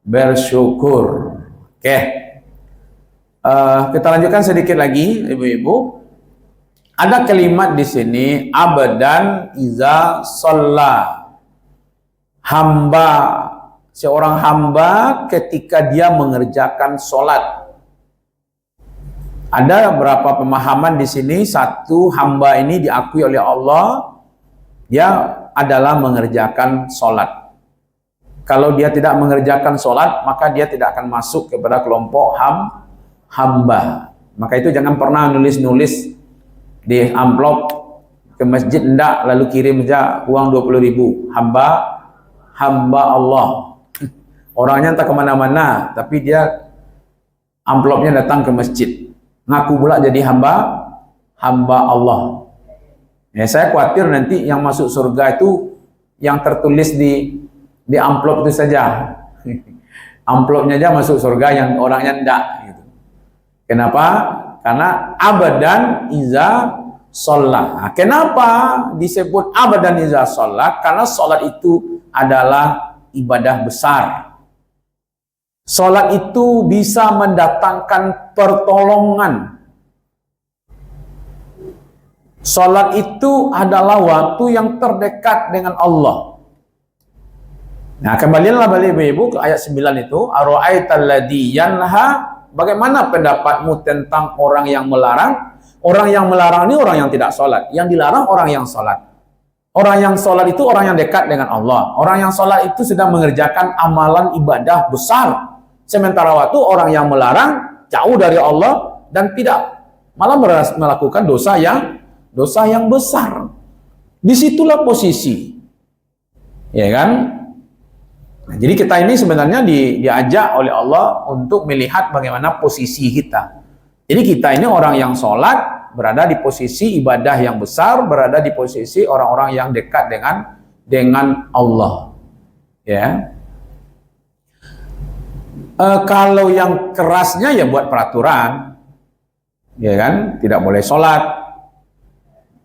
bersyukur. Oke. Kita lanjutkan sedikit lagi, ibu-ibu. Ada kalimat di sini, abadan iza shalla. Hamba, seorang hamba ketika dia mengerjakan sholat. Ada beberapa pemahaman di sini. Satu, hamba ini diakui oleh Allah, dia adalah mengerjakan sholat. Kalau dia tidak mengerjakan sholat, maka dia tidak akan masuk kepada kelompok hamba. Maka itu jangan pernah nulis-nulis di amplop ke masjid ndak lalu kirim saja uang 20.000. Hamba Allah. Orangnya entah kemana-mana, tapi dia amplopnya datang ke masjid. Ngaku pula jadi hamba Allah. Ya, saya khawatir nanti yang masuk surga itu yang tertulis di amplop itu saja. Amplopnya aja masuk surga, yang orangnya enggak. Gitu. Kenapa? Karena abadan iza sholat. Nah, kenapa disebut abadan iza sholat? Karena sholat itu adalah ibadah besar. Sholat itu bisa mendatangkan pertolongan. Sholat itu adalah waktu yang terdekat dengan Allah. Nah, kembalilah balik ibu ke ayat 9 itu. Ara'aital ladzi yanha. Bagaimana pendapatmu tentang orang yang melarang? Orang yang melarang ini orang yang tidak sholat. Yang dilarang orang yang sholat. Orang yang sholat itu orang yang dekat dengan Allah. Orang yang sholat itu sedang mengerjakan amalan ibadah besar. Sementara waktu orang yang melarang jauh dari Allah dan tidak, malah melakukan dosa yang besar. Disitulah posisi. Ya kan? Nah, jadi kita ini sebenarnya diajak oleh Allah untuk melihat bagaimana posisi kita. Jadi kita ini orang yang sholat, berada di posisi ibadah yang besar, berada di posisi orang-orang yang dekat dengan Allah. Ya. Kalau yang kerasnya ya buat peraturan, ya kan, tidak boleh sholat,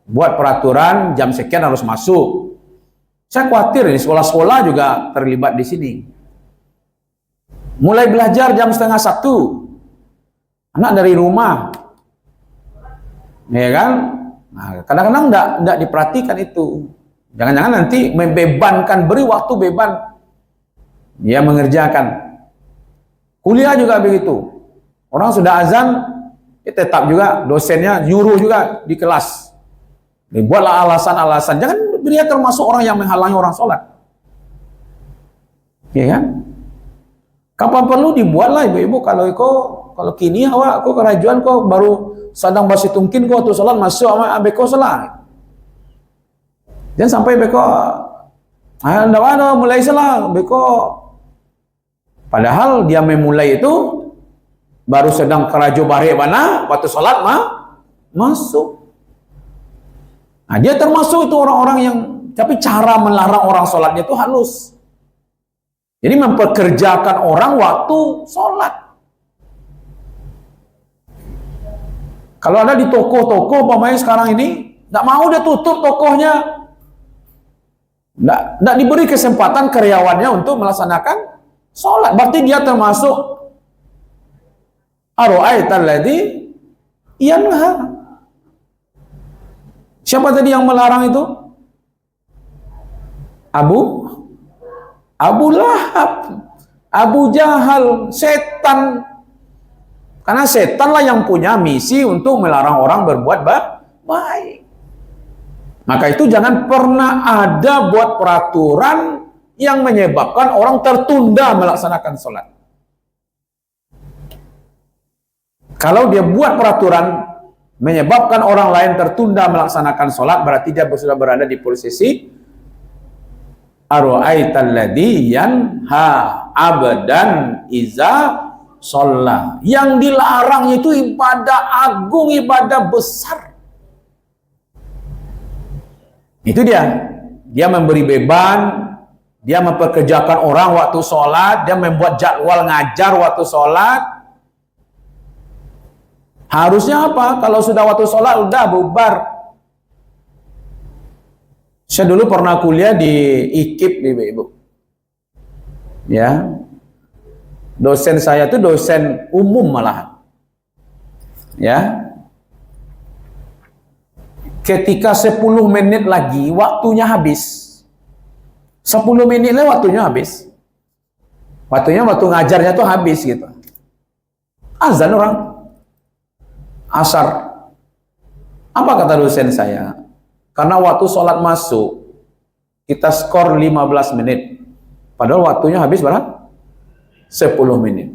buat peraturan jam sekian harus masuk. Saya khawatir di sekolah-sekolah juga terlibat di sini. Mulai belajar jam 12:30, anak dari rumah. Ya kan? Nah, kadang-kadang enggak diperhatikan itu. Jangan-jangan nanti membebankan, beri waktu beban. Dia mengerjakan. Kuliah juga begitu. Orang sudah azan, tetap juga dosennya nyuruh juga di kelas. Dibuatlah alasan-alasan. Jangan dia termasuk orang yang menghalangi orang sholat. Ya kan? Kapan perlu dibuatlah ibu-ibu. Kalau kini awak kerajuan baru sadang basi tungkin tu salat masuk ama beko salat. Jangan sampai beko mulai salat beko. Padahal dia memulai itu baru sedang kerajo bare mana waktu salat masuk. Nah, dia termasuk itu orang-orang yang, tapi cara melarang orang salatnya itu halus. Jadi mempekerjakan orang waktu salat. Kalau ada di toko-toko pemain sekarang ini, tidak mau dia tutup tokonya. Tidak diberi kesempatan karyawannya untuk melaksanakan sholat. Berarti dia termasuk ara'aital ladzi yanha. Siapa tadi yang melarang itu? Abu Lahab, Abu Jahal, setan. Karena setanlah yang punya misi untuk melarang orang berbuat baik. Maka itu jangan pernah ada buat peraturan yang menyebabkan orang tertunda melaksanakan sholat. Kalau dia buat peraturan menyebabkan orang lain tertunda melaksanakan sholat, berarti dia sudah berada di posisi ara'aital ladzi yanha abadan iza sholat. Yang dilarang itu ibadah agung, ibadah besar. Itu dia. Dia memberi beban, dia mempekerjakan orang waktu sholat, dia membuat jadwal ngajar waktu sholat. Harusnya apa? Kalau sudah waktu sholat, udah bubar. Saya dulu pernah kuliah di IKIP, Ibu. Ya, dosen saya itu dosen umum malahan. Ya, ketika 10 menit lagi waktunya habis. 10 menit lagi waktunya habis. Waktu ngajarnya tuh habis gitu. Azan orang. Asar. Apa kata dosen saya? Karena waktu sholat masuk, kita skor 15 menit. Padahal waktunya habis berapa? 10 menit.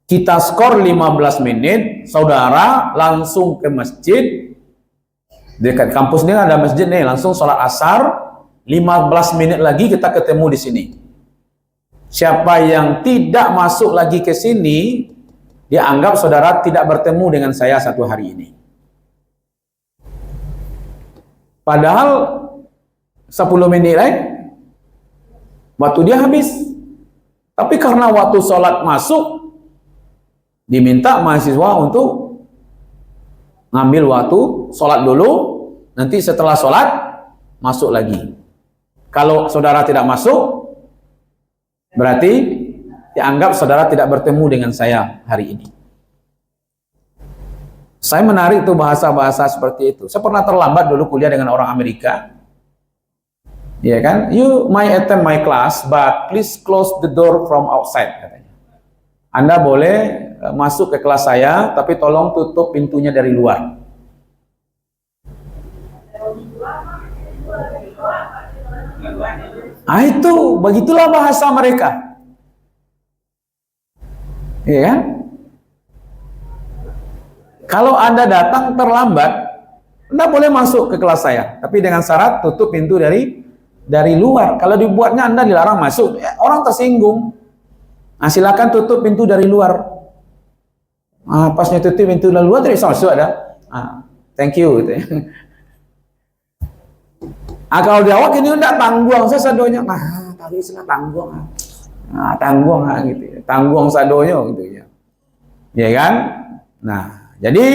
Kita skor 15 menit, saudara langsung ke masjid. Dekat kampus ini ada masjid nih, langsung sholat asar. 15 menit lagi kita ketemu di sini. Siapa yang tidak masuk lagi ke sini, dia anggap saudara tidak bertemu dengan saya satu hari ini. Padahal 10 menit waktu dia habis. Tapi karena waktu sholat masuk, diminta mahasiswa untuk ngambil waktu sholat dulu, nanti setelah sholat masuk lagi. Kalau saudara tidak masuk, berarti dianggap saudara tidak bertemu dengan saya hari ini. Saya menarik itu bahasa-bahasa seperti itu. Saya pernah terlambat dulu kuliah dengan orang Amerika. Ya kan? You might attend my class, but please close the door from outside, katanya. Anda boleh masuk ke kelas saya, tapi tolong tutup pintunya dari luar. Ah itu, begitulah bahasa mereka. Iya kan? Kalau Anda datang terlambat, Anda boleh masuk ke kelas saya, tapi dengan syarat tutup pintu dari luar. Kalau dibuatnya Anda dilarang masuk, orang tersinggung. Nah, silakan tutup pintu dari luar. Pasnya tutup pintu dari luar, tidak masuk ada. Thank you. Gitu ya. Kalau di awak ini enggak tangguang saya sadonya. Tadi sana tangguang. Tangguang gitu ya. Tangguang sadonya gitu ya. Ya kan? Nah, jadi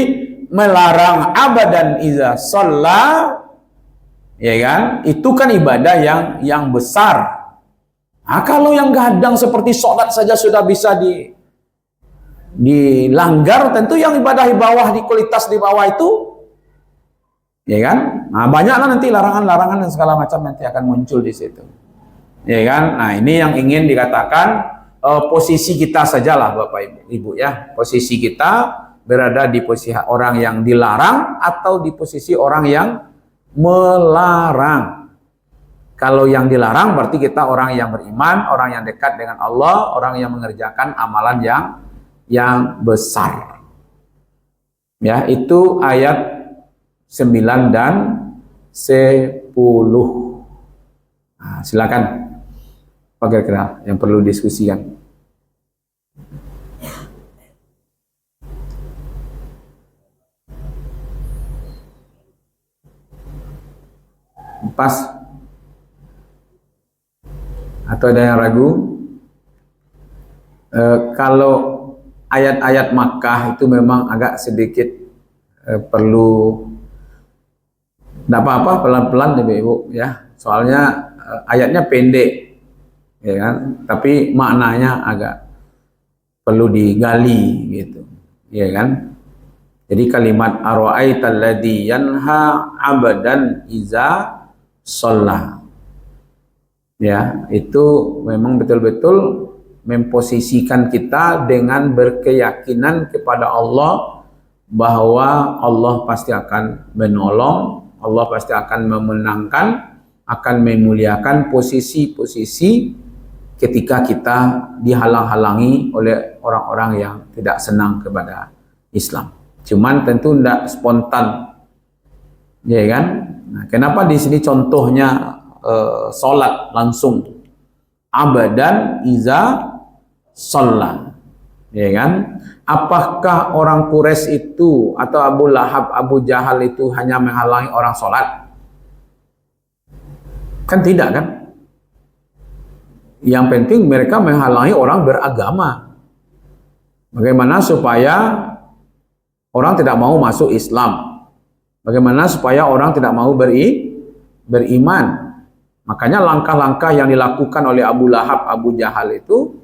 melarang abadan iza shalla, ya kan? Itu kan ibadah yang besar. Kalau yang gadang seperti sholat saja sudah bisa dilanggar, tentu yang ibadah di bawah, di kualitas di bawah itu, ya kan? Nah, banyaklah nanti larangan-larangan dan segala macam nanti akan muncul di situ. Ya kan? Nah, ini yang ingin dikatakan posisi kita sajalah Bapak Ibu ya. Posisi kita berada di posisi orang yang dilarang atau di posisi orang yang melarang. Kalau yang dilarang berarti kita orang yang beriman, orang yang dekat dengan Allah, orang yang mengerjakan amalan yang besar. Ya, itu ayat 9 dan 10. Nah, silakan. Apa kira-kira yang perlu diskusikan? Pas? Atau ada yang ragu? Kalau ayat-ayat Makkah itu memang agak sedikit perlu, tidak apa-apa, pelan-pelan Ibu ya. Soalnya ayatnya pendek, ya kan? Tapi maknanya agak perlu digali gitu, ya kan? Jadi kalimat ara'aital ladzi yanha 'abdan iza shalla. Ya, itu memang betul-betul memposisikan kita dengan berkeyakinan kepada Allah bahwa Allah pasti akan menolong, Allah pasti akan memenangkan, akan memuliakan posisi-posisi ketika kita dihalang-halangi oleh orang-orang yang tidak senang kepada Islam. Cuman tentu tidak spontan, ya kan? Nah, kenapa di sini contohnya sholat langsung abadan iza shalla, ya kan? Apakah orang Quraisy itu atau Abu Lahab, Abu Jahal itu hanya menghalangi orang sholat? Kan tidak kan? Yang penting mereka menghalangi orang beragama. Bagaimana supaya orang tidak mau masuk Islam? Bagaimana supaya orang tidak mau beriman? Makanya langkah-langkah yang dilakukan oleh Abu Lahab, Abu Jahal itu,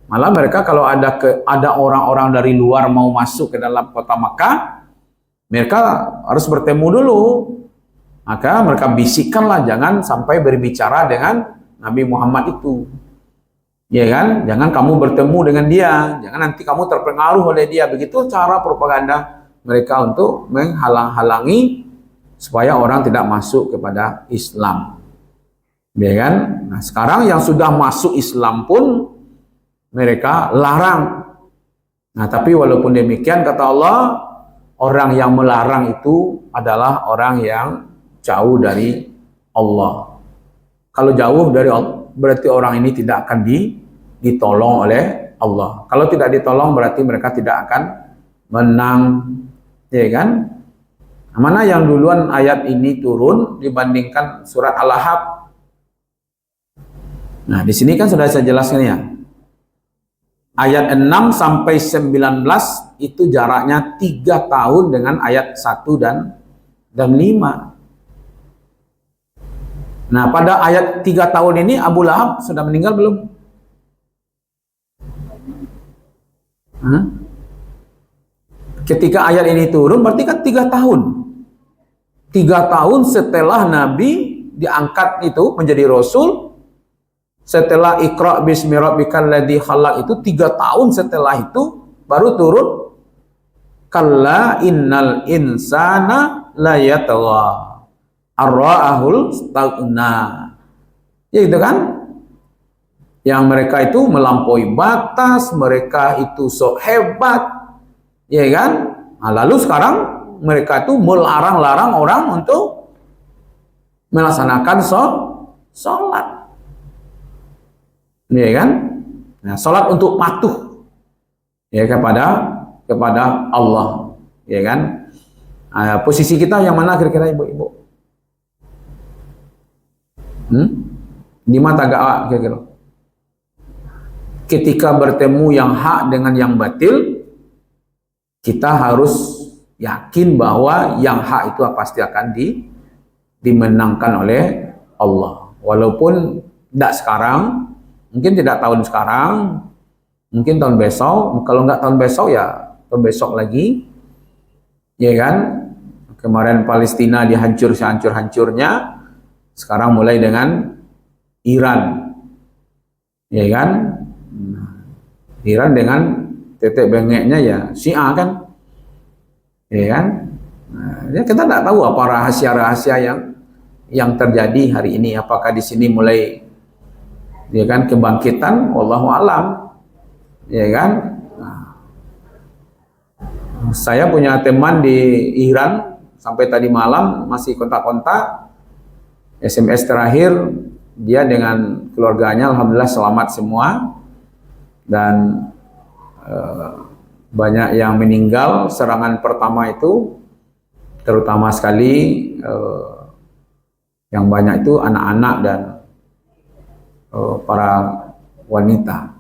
malah mereka kalau ada orang-orang dari luar mau masuk ke dalam kota Makkah, mereka harus bertemu dulu. Maka mereka bisikkanlah, jangan sampai berbicara dengan Nabi Muhammad itu. Ya kan? Jangan kamu bertemu dengan dia, jangan nanti kamu terpengaruh oleh dia. Begitu cara propaganda mereka untuk menghalang-halangi supaya orang tidak masuk kepada Islam. Ya kan? Nah, sekarang yang sudah masuk Islam pun mereka larang. Nah, tapi walaupun demikian kata Allah, orang yang melarang itu adalah orang yang jauh dari Allah. Kalau jauh dari Allah, berarti orang ini tidak akan ditolong oleh Allah. Kalau tidak ditolong berarti mereka tidak akan menang. Ya kan? Mana yang duluan ayat ini turun dibandingkan surat Al-Ahzab? Nah, di sini kan sudah saya jelaskan ya. Ayat 6 sampai 19 itu jaraknya 3 tahun dengan ayat 1 dan 5. Nah, pada ayat 3 tahun ini Abu Lahab sudah meninggal belum? Ketika ayat ini turun berarti kan 3 tahun. 3 tahun setelah Nabi diangkat itu menjadi Rasul, setelah Iqra bismi rabbikal ladzi khalaq itu 3 tahun setelah itu baru turun kalla innal insana la yatgha arra'ahul staghna. Ya itu kan? Yang mereka itu melampaui batas, mereka itu sok hebat. Ya kan? Nah, lalu sekarang mereka itu melarang-larang orang untuk melaksanakan sholat. Ya kan? Nah, salat untuk patuh ya kepada Allah, ya kan? Posisi kita yang mana kira-kira ibu-ibu? Di mata gak kira-kira? Ketika bertemu yang hak dengan yang batil, kita harus yakin bahwa yang hak itu pasti akan dimenangkan oleh Allah. Walaupun tidak sekarang, mungkin tidak tahun sekarang, mungkin tahun besok. Kalau nggak tahun besok ya tahun besok lagi, ya kan? Kemarin Palestina dihancur sehancur-hancurnya, sekarang mulai dengan Iran, ya kan? Iran dengan tetek bengeknya ya Syiah kan, ya kan? Nah, ya kita tidak tahu apa rahasia-rahasia yang terjadi hari ini. Apakah di sini mulai ya kan kebangkitan, wallahu alam, ya kan? Nah, saya punya teman di Iran sampai tadi malam masih kontak-kontak, SMS terakhir dia dengan keluarganya alhamdulillah selamat semua, dan banyak yang meninggal serangan pertama itu, terutama sekali yang banyak itu anak-anak dan para wanita,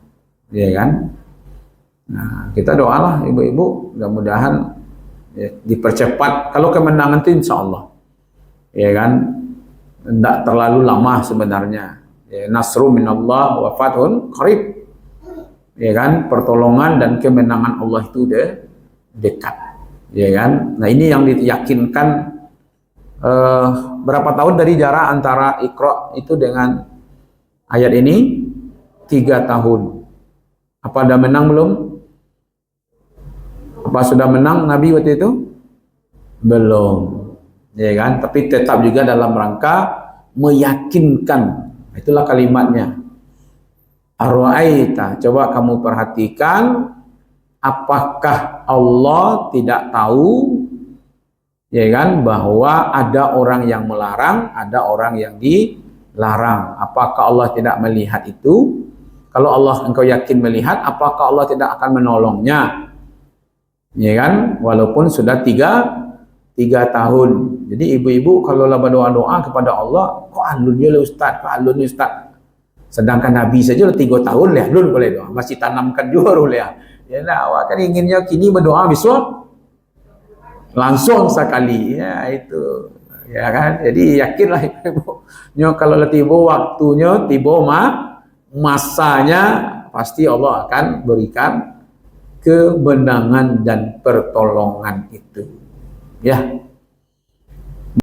ya kan? Nah, kita doalah ibu-ibu, mudah-mudahan ya, dipercepat. Kalau kemenangan itu insya Allah, ya kan? Tidak terlalu lama sebenarnya. Ya, nasru minallah wa fathun qarib, ya kan? Pertolongan dan kemenangan Allah itu dekat, ya kan? Nah, ini yang diyakinkan. Berapa tahun dari jarak antara Iqra itu dengan ayat ini? 3 tahun. Apa ada menang belum? Apa sudah menang Nabi waktu itu? Belum, ya kan? Tapi tetap juga dalam rangka meyakinkan. Itulah kalimatnya. Ar-ra'aita, coba kamu perhatikan, apakah Allah tidak tahu, ya kan, bahwa ada orang yang melarang, ada orang yang dilarang? Apakah Allah tidak melihat itu? Kalau Allah engkau yakin melihat, apakah Allah tidak akan menolongnya? Ya kan? Walaupun sudah 3 3 tahun. Jadi ibu-ibu kalau lah berdoa-doa kepada Allah, kok alun je lah ustaz, kok alun ni ustaz. Sedangkan Nabi saja lah 3 tahun lah alun boleh doa, masih tanamkan juga boleh. Ya nak awak kan inginnya kini berdoa besok langsung sekali, ya itu. Ya kan? Jadi yakinlah ibu-ibu. Kalau lah tiba waktunya, tiba masanya, pasti Allah akan berikan kemenangan dan pertolongan itu. Ya.